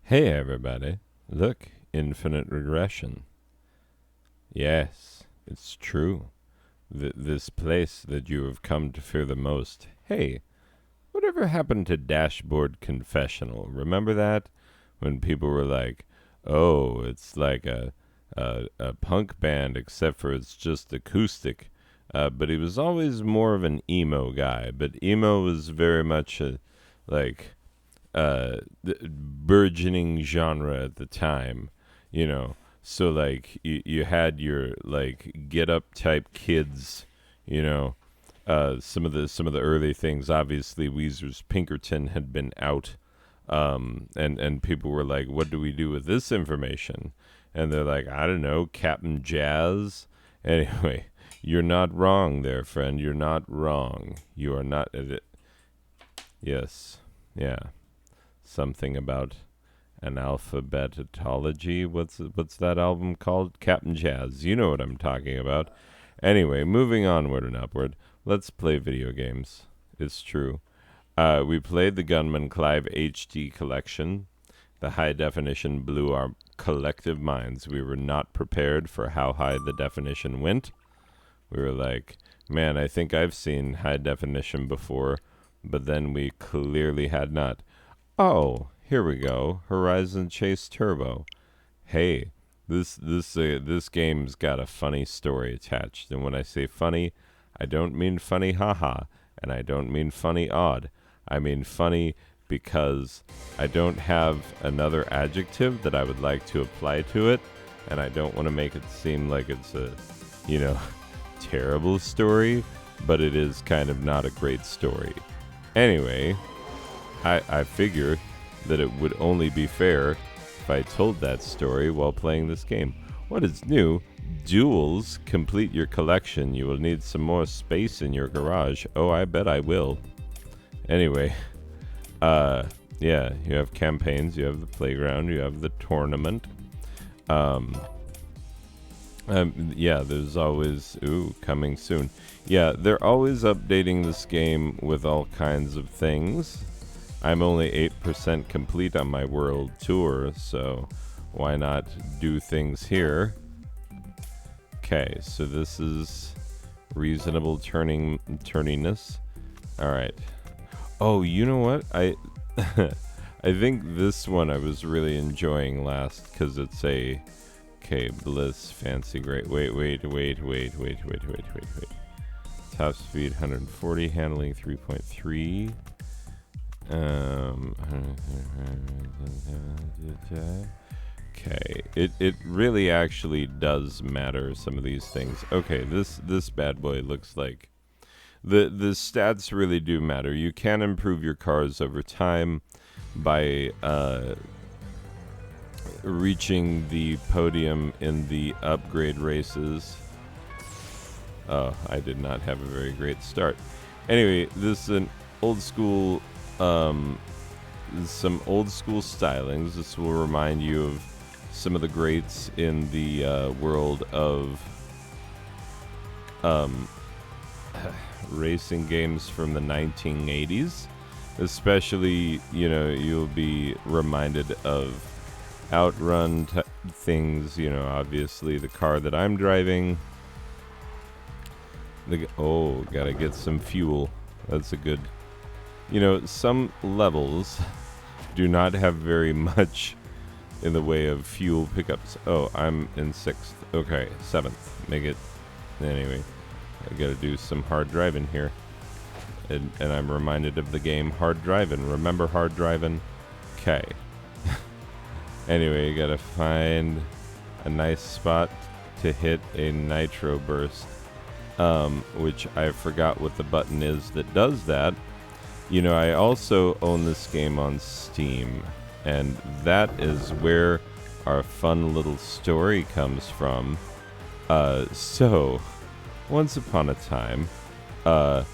Hey everybody, look, infinite regression. Yes, it's true. This place that you have come to fear the most. Hey, whatever happened to Dashboard Confessional? Remember that? When people were like, oh, it's like a punk band except for it's just acoustic. But he was always more of an emo guy. But emo was very much like the burgeoning genre at the time, you know. So like you had your like get up type kids, you know. Some of the early things, obviously Weezer's Pinkerton had been out, and people were like, "What do we do with this information?" And they're like, "I don't know, Captain Jazz." Anyway, you're not wrong there, friend. You're not wrong. You are not. Yes, yeah. Something about an alphabetology. What's that album called? Captain Jazz. You know what I'm talking about. Anyway, moving onward and upward. Let's play video games. It's true. We played the Gunman Clive HD collection. The high definition blew our collective minds. We were not prepared for how high the definition went. We were like, man, I think I've seen high definition before, but then we clearly had not. Oh, here we go. Horizon Chase Turbo. Hey, this game's got a funny story attached. And when I say funny, I don't mean funny haha, and I don't mean funny odd. I mean funny because I don't have another adjective that I would like to apply to it, and I don't want to make it seem like it's a, you know, terrible story, but it is kind of not a great story. Anyway, I figure that it would only be fair if I told that story while playing this game. What is new? Duels complete your collection. You will need some more space in your garage. Oh, I bet I will. Anyway, yeah, you have campaigns, you have the playground, you have the tournament. Yeah, there's always, coming soon. Yeah, they're always updating this game with all kinds of things. I'm only 8% complete on my world tour, so why not do things here? Okay, so this is reasonable turniness. All right. Oh, you know what? I think this one I was really enjoying last because it's a Bliss fancy great. Wait. Top speed 140, handling 3.3. Okay, it really actually does matter, some of these things. Okay, this bad boy looks like the stats really do matter. You can improve your cars over time by reaching the podium in the upgrade races. Oh, I did not have a very great start. Anyway, this is an old school some old school stylings. This will remind you of some of the greats in the world of racing games from the 1980s. Especially, you'll be reminded of outrun things, obviously the car that I'm driving. Gotta get some fuel. That's a good... some levels do not have very much in the way of fuel pickups. Oh, I'm in 6th. Okay, 7th. Make it... Anyway, I gotta do some hard driving here. And I'm reminded of the game Hard Driving. Remember Hard Driving? Okay. Anyway, you gotta find a nice spot to hit a nitro burst. Which I forgot what the button is that does that. I also own this game on Steam, and that is where our fun little story comes from. So, once upon a time, I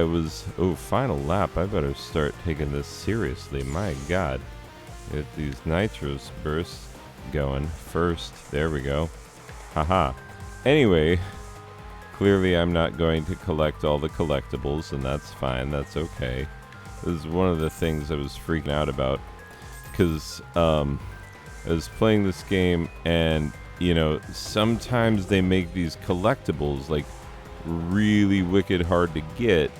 was... Oh, final lap. I better start taking this seriously. My God. Get these nitros bursts going first. There we go. Haha. Anyway... Clearly, I'm not going to collect all the collectibles, and that's fine. That's okay. This is one of the things I was freaking out about. because I was playing this game, and sometimes they make these collectibles like really wicked hard to get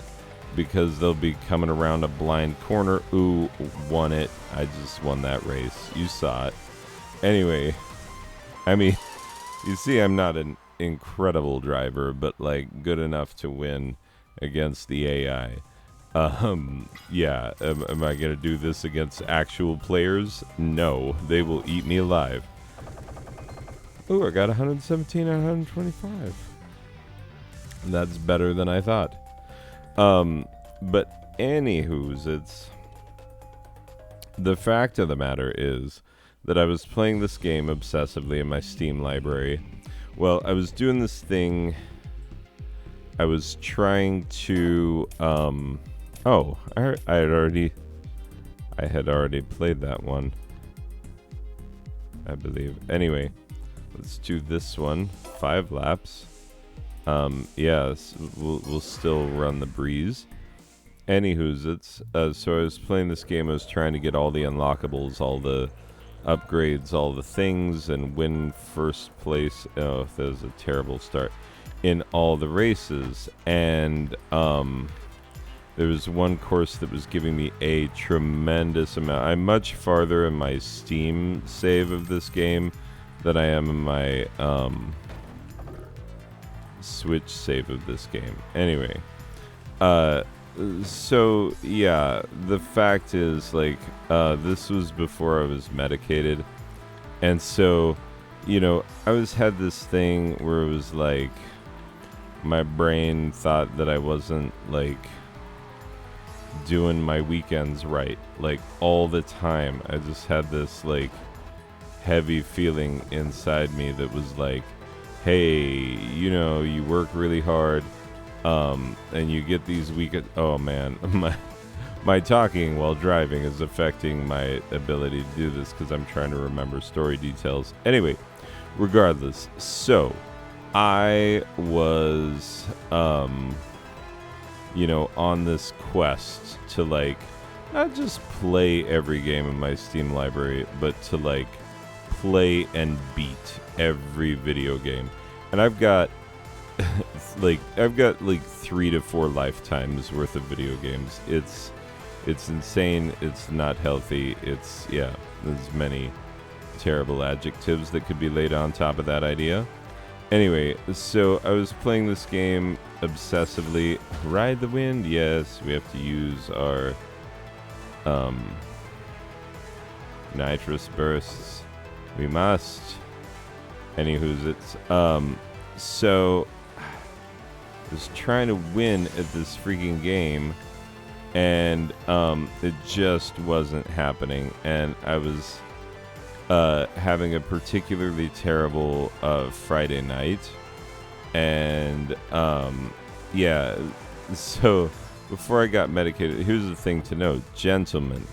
because they'll be coming around a blind corner. Ooh, won it. I just won that race. You saw it. Anyway, I mean, you see, I'm not an incredible driver, but like good enough to win against the AI. Yeah, am I gonna do this against actual players? No, they will eat me alive. Ooh, I got 117 out of 125. That's better than I thought. But anywho's, it's the fact of the matter is that I was playing this game obsessively in my Steam library. Well, I was doing this thing. I was trying to, oh, I had already played that one, I believe. Anyway, let's do this one. 5 laps. Yes, we'll still run the breeze. Anywho's, it's so I was playing this game. I was trying to get all the unlockables, all the upgrades, all the things, and win first place. Oh, that was a terrible start in all the races. And there was one course that was giving me a tremendous amount. I'm much farther in my Steam save of this game than I am in my Switch save of this game. Anyway, so yeah, the fact is, like, this was before I was medicated, and so I had this thing where it was like my brain thought that I wasn't like doing my weekends right, like all the time. I just had this like heavy feeling inside me that was like, hey, you work really hard, and you get these weekends. Oh man, my talking while driving is affecting my ability to do this because I'm trying to remember story details. Anyway, regardless, so I was, on this quest to like not just play every game in my Steam library, but to like play and beat every video game. And I've got like 3 to 4 lifetimes worth of video games. It's insane. It's not healthy. There's many terrible adjectives that could be laid on top of that idea. Anyway, so I was playing this game obsessively. Ride the wind. Yes, we have to use our nitrous bursts. We must. Anywho's, it's so I was trying to win at this freaking game, and it just wasn't happening. And I was having a particularly terrible Friday night, and yeah. So before I got medicated, here's the thing to note, gentlemen.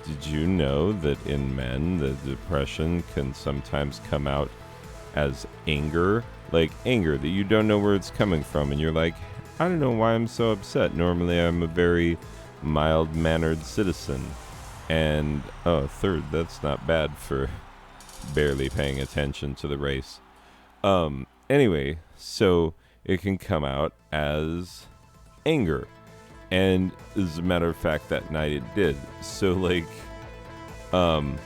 Did you know that in men, the depression can sometimes come out as anger? Like anger that you don't know where it's coming from, and you're like, I don't know why I'm so upset. Normally I'm a very mild-mannered citizen. And, oh, third, that's not bad for barely paying attention to the race. Anyway, so it can come out as anger. And as a matter of fact, that night it did. So, like, I'm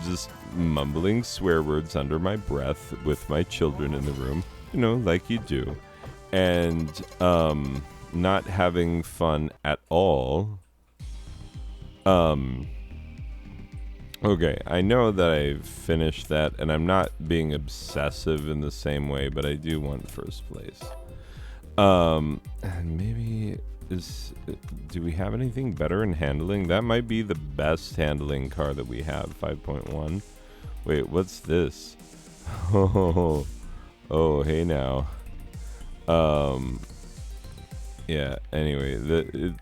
just mumbling swear words under my breath with my children in the room, like you do. And not having fun at all. Okay, I know that I've finished that, and I'm not being obsessive in the same way, but I do want first place. And maybe do we have anything better in handling? That might be the best handling car that we have, 5.1. Wait, what's this? Oh, hey now. Yeah, anyway,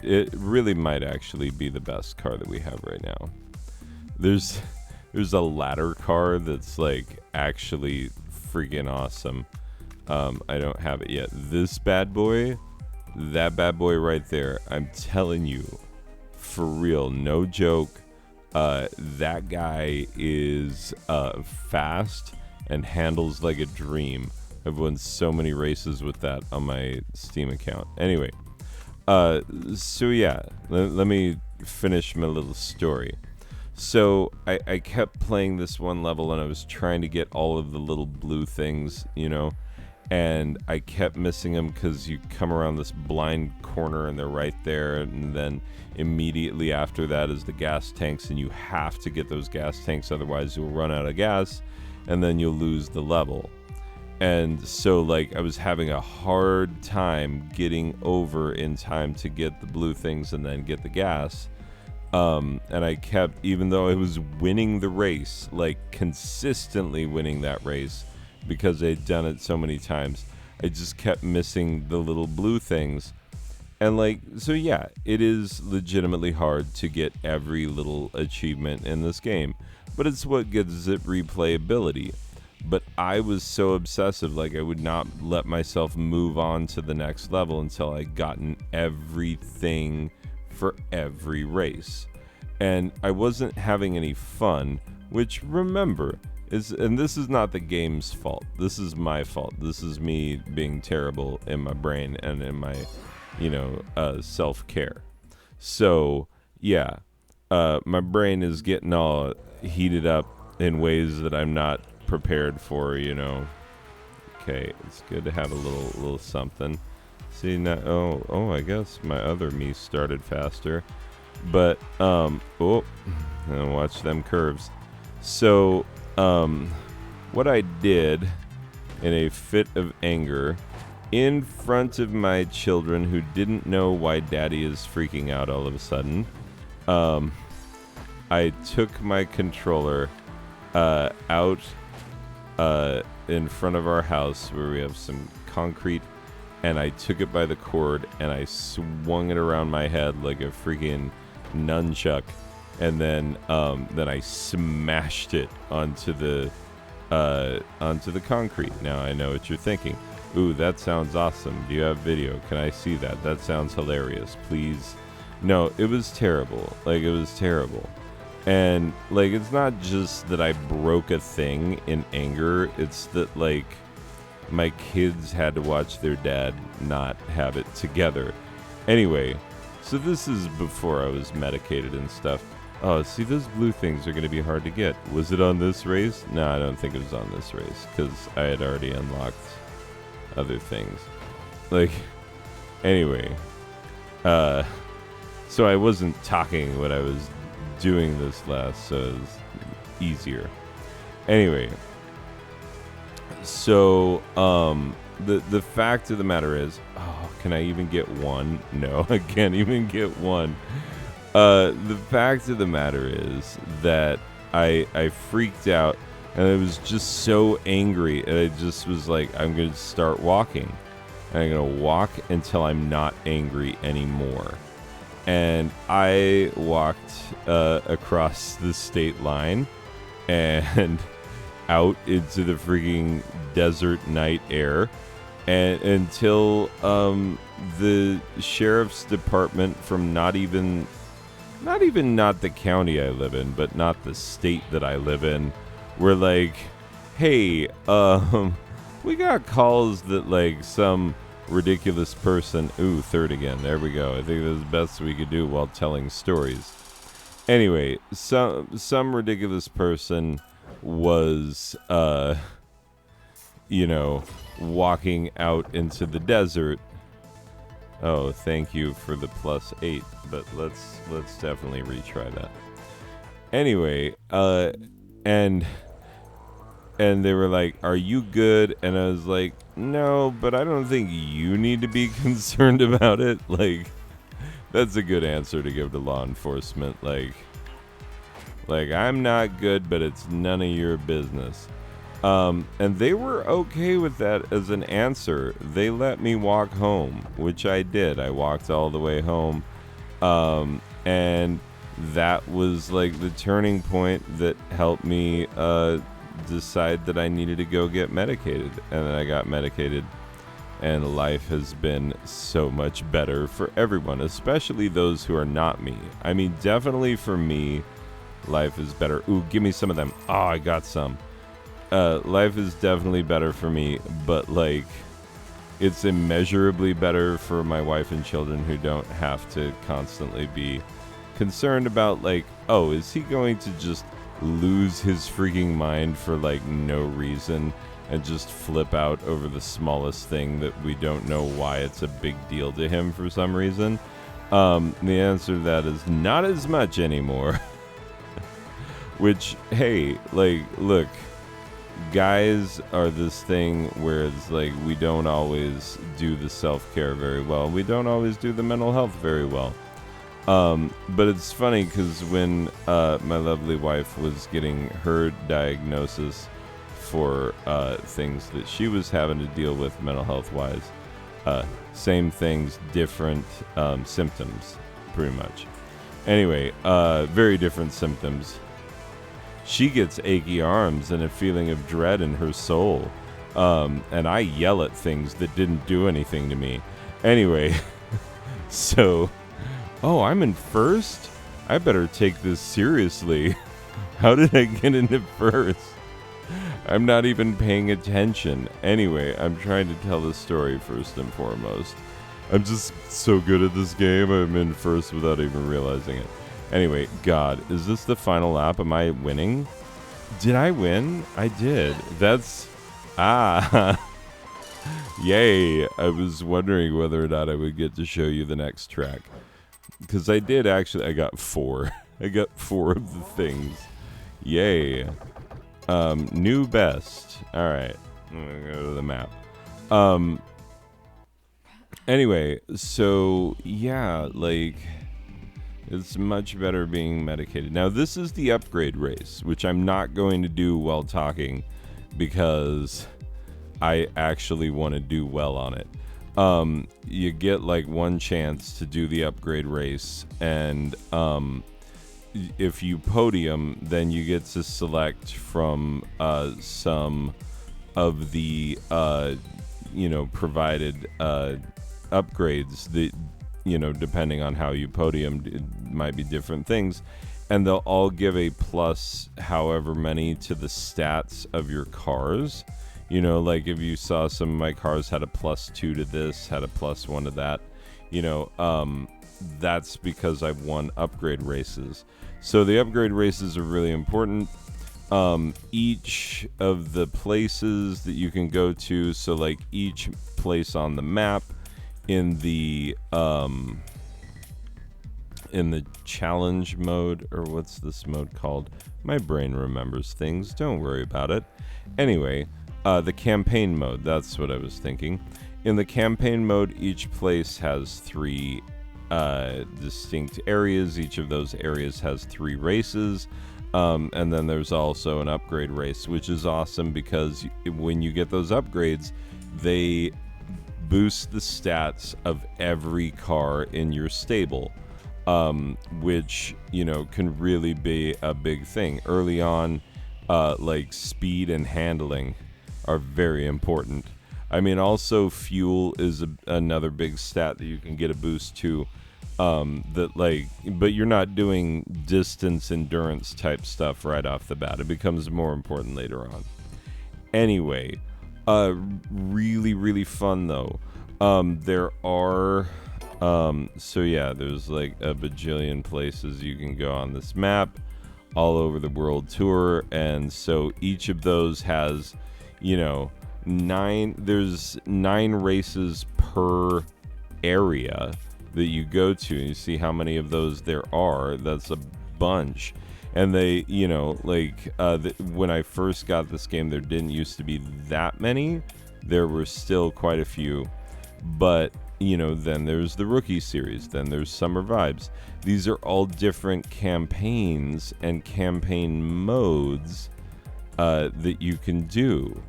it really might actually be the best car that we have right now. There's a ladder car that's like actually freaking awesome. I don't have it yet. This bad boy, that bad boy right there, I'm telling you, for real, no joke, That guy is fast and handles like a dream. I've won so many races with that on my Steam account. Anyway, so yeah, let me finish my little story. So I kept playing this one level and I was trying to get all of the little blue things, and I kept missing them because you come around this blind corner and they're right there, and then immediately after that is the gas tanks, and you have to get those gas tanks, otherwise you'll run out of gas and then you'll lose the level. And so like I was having a hard time getting over in time to get the blue things and then get the gas. And I kept, even though I was winning the race, like consistently winning that race because I'd done it so many times, I just kept missing the little blue things. And like, so yeah, it is legitimately hard to get every little achievement in this game, but it's what gives it replayability. But I was so obsessive, like I would not let myself move on to the next level until I'd gotten everything for every race. And I wasn't having any fun, which, remember, and this is not the game's fault. This is my fault. This is me being terrible in my brain and in my, self-care. So, yeah, my brain is getting all heated up in ways that I'm not prepared for, Okay, it's good to have a little something. See, now, I guess my other me started faster. But, and watch them curves. So, what I did in a fit of anger in front of my children who didn't know why daddy is freaking out all of a sudden, I took my controller out in front of our house where we have some concrete, and I took it by the cord and I swung it around my head like a freaking nunchuck, and then I smashed it onto the concrete. Now I know what you're thinking. Ooh, that sounds awesome. Do you have video? Can I see that? That sounds hilarious. Please. No, it was terrible. Like, it was terrible. And like, it's not just that I broke a thing in anger, it's that like my kids had to watch their dad not have it together. Anyway, so this is before I was medicated and stuff. Oh, see, those blue things are going to be hard to get. Was it on this race? No, I don't think it was on this race, because I had already unlocked other things. Like, anyway. So I wasn't talking when I was doing this last, so it was easier. Anyway. So, the fact of the matter is, can I even get one? No, I can't even get one. The fact of the matter is that I freaked out, and I was just so angry, and I just was like, I'm going to start walking. And I'm going to walk until I'm not angry anymore. And I walked across the state line and out into the freaking desert night air, and until the sheriff's department from not the county I live in, but not the state that I live in, were like, hey, we got calls that like some ridiculous person, third again, there we go, I think that's the best we could do while telling stories. Anyway, some ridiculous person was walking out into the desert. Oh, thank you for the +8, but let's definitely retry that. Anyway, and they were like, "Are you good?" And I was like, "No, but I don't think you need to be concerned about it." Like, that's a good answer to give to law enforcement. Like I'm not good, but it's none of your business. And they were okay with that as an answer. They let me walk home, which I did. I walked all the way home. And that was like the turning point that helped me decide that I needed to go get medicated. And then I got medicated, and life has been so much better for everyone, especially those who are not me. I mean, definitely for me, Life is better. Ooh, give me some of them. Oh, I got some. Life is definitely better for me, but like, it's immeasurably better for my wife and children who don't have to constantly be concerned about like, oh, is he going to just lose his freaking mind for like no reason and just flip out over the smallest thing that we don't know why it's a big deal to him for some reason? The answer to that is not as much anymore. Which, hey, like, look, guys are this thing where it's like we don't always do the self-care very well. We don't always do the mental health very well. But it's funny because when my lovely wife was getting her diagnosis for things that she was having to deal with mental health-wise, same things, different symptoms, pretty much. Anyway, very different symptoms. She gets achy arms and a feeling of dread in her soul. And I yell at things that didn't do anything to me. Anyway, so, oh, I'm in first? I better take this seriously. How did I get into first? I'm not even paying attention. Anyway, I'm trying to tell the story first and foremost. I'm just so good at this game, I'm in first without even realizing it. Anyway, God, is this the final lap? Am I winning? Did I win? I did. That's... Yay. I was wondering whether or not I would get to show you the next track. Because I did actually... I got 4. I got 4 of the things. Yay. New best. Alright. I'm going to go to the map. Anyway, so... Yeah, like... It's much better being medicated. Now, this is the upgrade race, which I'm not going to do while talking because I actually want to do well on it. You get like one chance to do the upgrade race, and if you podium, then you get to select from some of the provided upgrades that, depending on how you podiumed, it might be different things. And they'll all give a plus however many to the stats of your cars. Like if you saw some of my cars had a +2 to this, had a +1 to that, that's because I've won upgrade races. So the upgrade races are really important. Each of the places that you can go to, so like each place on the map, in the challenge mode, or what's this mode called? My brain remembers things, don't worry about it. Anyway, the campaign mode, that's what I was thinking. In the campaign mode, each place has 3 distinct areas. Each of those areas has 3 races. And then there's also an upgrade race, which is awesome because when you get those upgrades, they boost the stats of every car in your stable, which, can really be a big thing. Early on, like speed and handling are very important. I mean, also fuel is another big stat that you can get a boost to, but you're not doing distance endurance type stuff right off the bat. It becomes more important later on. Anyway, really, really fun though. There are, there's like a bajillion places you can go on this map all over the world tour. And so each of those has, 9 races per area that you go to. And you see how many of those there are. That's a bunch. And they, when I first got this game, there didn't used to be that many. There were still quite a few. But, then there's the Rookie Series. Then there's Summer Vibes. These are all different campaigns and campaign modes that you can do.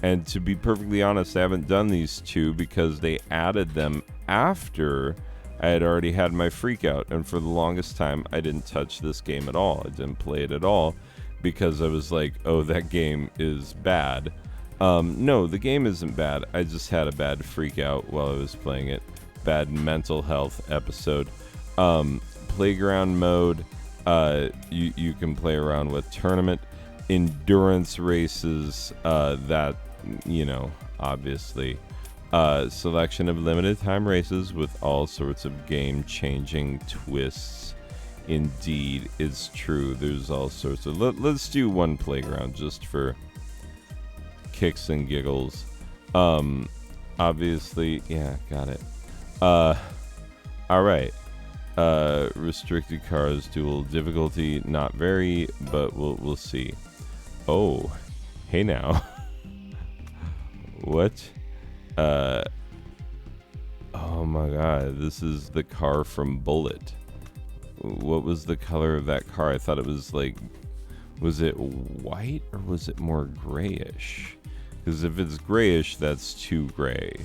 And to be perfectly honest, I haven't done these 2 because they added them after I had already had my freak out, and for the longest time I didn't touch this game at all. I didn't play it at all because I was like, oh, that game is bad. No, the game isn't bad. I just had a bad freak out while I was playing it. Bad mental health episode. Playground mode. You can play around with tournament endurance races. That obviously. Selection of limited time races with all sorts of game changing twists. Indeed, it's true. There's all sorts of. Let's do one playground just for kicks and giggles. Obviously, yeah, got it. All right. Restricted cars, dual difficulty, not very, but we'll see. Oh, hey now. What? Oh my god, this is the car from Bullet. What was the color of that car? I thought it was like, was it white or was it more grayish? Because if it's grayish, that's too gray.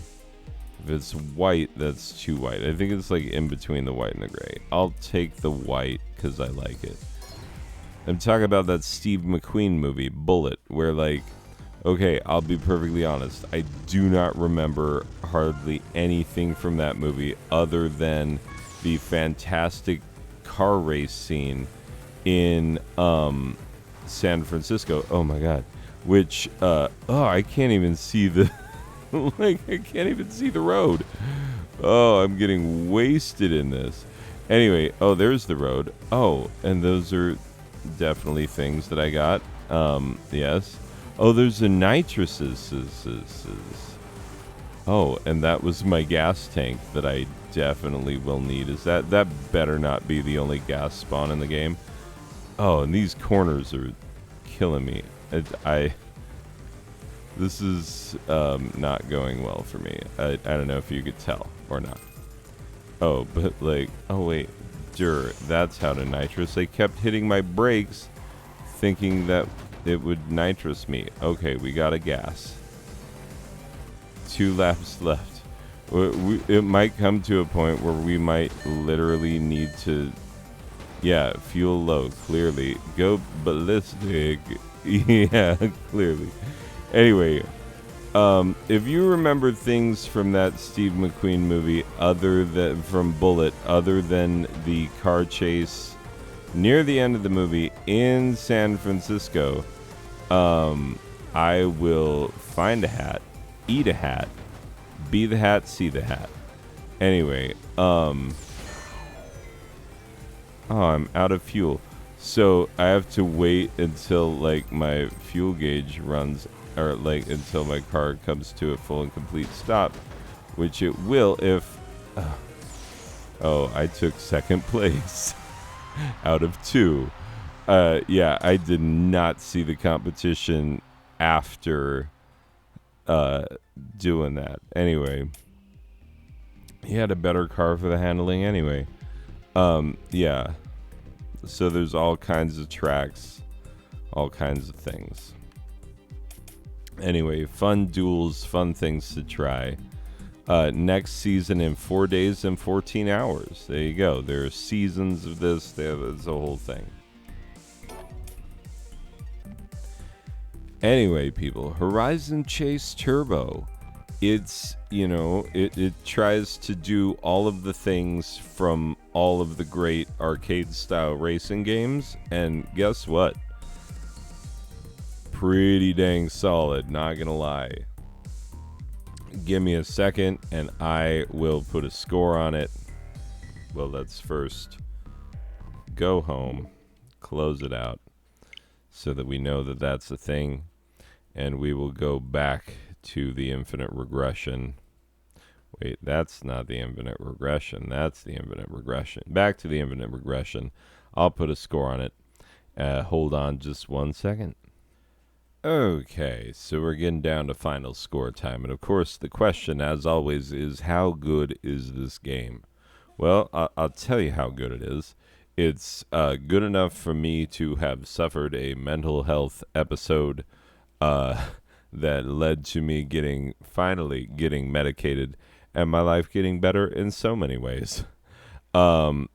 If it's white, that's too white. I think it's like in between the white and the gray. I'll take the white because I like it. I'm talking about that Steve McQueen movie, Bullet, where like, okay, I'll be perfectly honest. I do not remember hardly anything from that movie other than the fantastic car race scene in San Francisco. Oh my god. Which, I can't even see the... like, I can't even see the road. Oh, I'm getting wasted in this. Anyway, oh, there's the road. Oh, and those are definitely things that I got. Yes. Oh, there's a nitrous. Oh, and that was my gas tank that I definitely will need. Is that better not be the only gas spawn in the game? Oh, and these corners are killing me. This is not going well for me. I don't know if you could tell or not. Oh, but like, oh wait, that's how to nitrous. I kept hitting my brakes thinking that it would nitrous me. Okay, we got a gas. 2 laps left. It might come to a point where we might literally need to, yeah, fuel low, clearly. Go ballistic. Yeah, clearly. Anyway, if you remember things from that Steve McQueen movie from Bullet, other than the car chase near the end of the movie in San Francisco, I will find a hat, eat a hat, be the hat, see the hat. Anyway, oh, I'm out of fuel. So I have to wait until like my fuel gauge runs, or like until my car comes to a full and complete stop, which it will if... oh, I took second place out of 2. Yeah, I did not see the competition after doing that. Anyway, he had a better car for the handling anyway. Yeah. So there's all kinds of tracks, all kinds of things. Anyway, fun duels, fun things to try. Next season in 4 days and 14 hours. There you go. There are seasons of this. There's a whole thing. Anyway, people, Horizon Chase Turbo. It's, it tries to do all of the things from all of the great arcade-style racing games. And guess what? Pretty dang solid, not gonna lie. Give me a second and I will put a score on it. Well, let's first go home, close it out, so that we know that that's a thing, and we will go back to the infinite regression. Wait, that's not the infinite regression. That's the infinite regression. Back to the infinite regression. I'll put a score on it. Hold on just 1 second. Okay, so we're getting down to final score time. And of course, the question, as always, is how good is this game? Well, I'll tell you how good it is. It's good enough for me to have suffered a mental health episode that led to me finally getting medicated and my life getting better in so many ways. And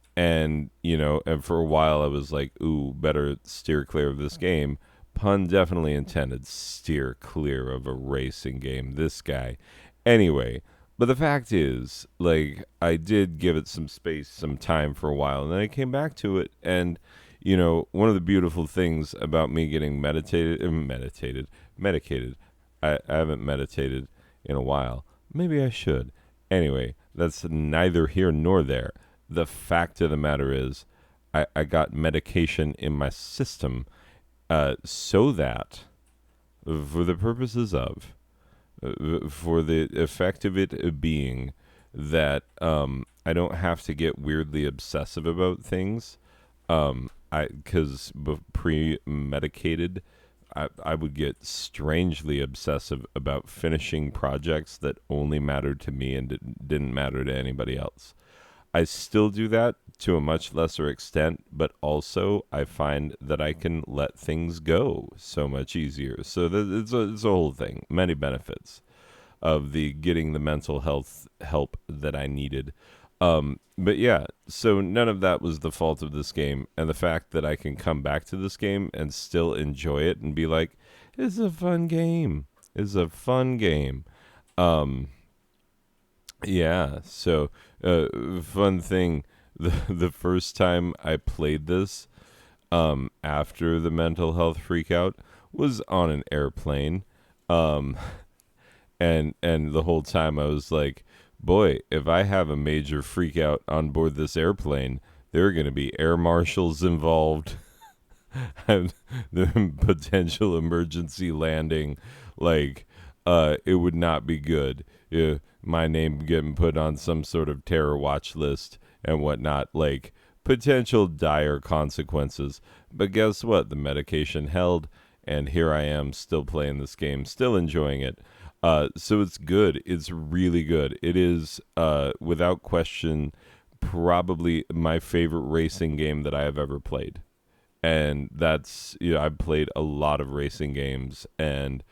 for a while I was like, ooh, better steer clear of this game. Pun definitely intended, steer clear of a racing game, this guy. Anyway, but the fact is, like, I did give it some space, some time for a while, and then I came back to it, and, one of the beautiful things about me getting medicated. I haven't meditated in a while. Maybe I should. Anyway, that's neither here nor there. The fact of the matter is, I got medication in my system so that, for the purposes of, for the effect of it being that I don't have to get weirdly obsessive about things. Because pre-medicated, I would get strangely obsessive about finishing projects that only mattered to me and didn't matter to anybody else. I still do that to a much lesser extent, but also I find that I can let things go so much easier. So it's a whole thing, many benefits of the getting the mental health help that I needed. But yeah, so none of that was the fault of this game, and the fact that I can come back to this game and still enjoy it and be like, it's a fun game. It's a fun game. Um, yeah, so fun thing, the first time I played this after the mental health freak out was on an airplane. Um, and the whole time I was like, boy, if I have a major freak out on board this airplane, there are going to be air marshals involved and the potential emergency landing. Like, it would not be good. My name getting put on some sort of terror watch list and whatnot. Like, potential dire consequences. But guess what? The medication held, and here I am still playing this game, still enjoying it. So it's good. It's really good. It is, without question, probably my favorite racing game that I have ever played. And that's, I've played a lot of racing games, and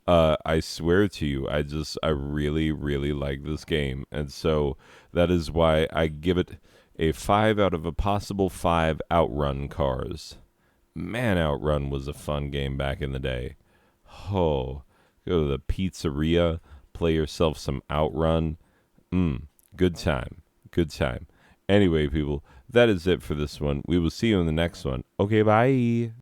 I swear to you, I really, really like this game. And so that is why I give it a 5 out of a possible 5 Outrun cars. Man, Outrun was a fun game back in the day. Oh, go to the pizzeria, play yourself some Outrun. Good time. Good time. Anyway, people, that is it for this one. We will see you in the next one. Okay, bye.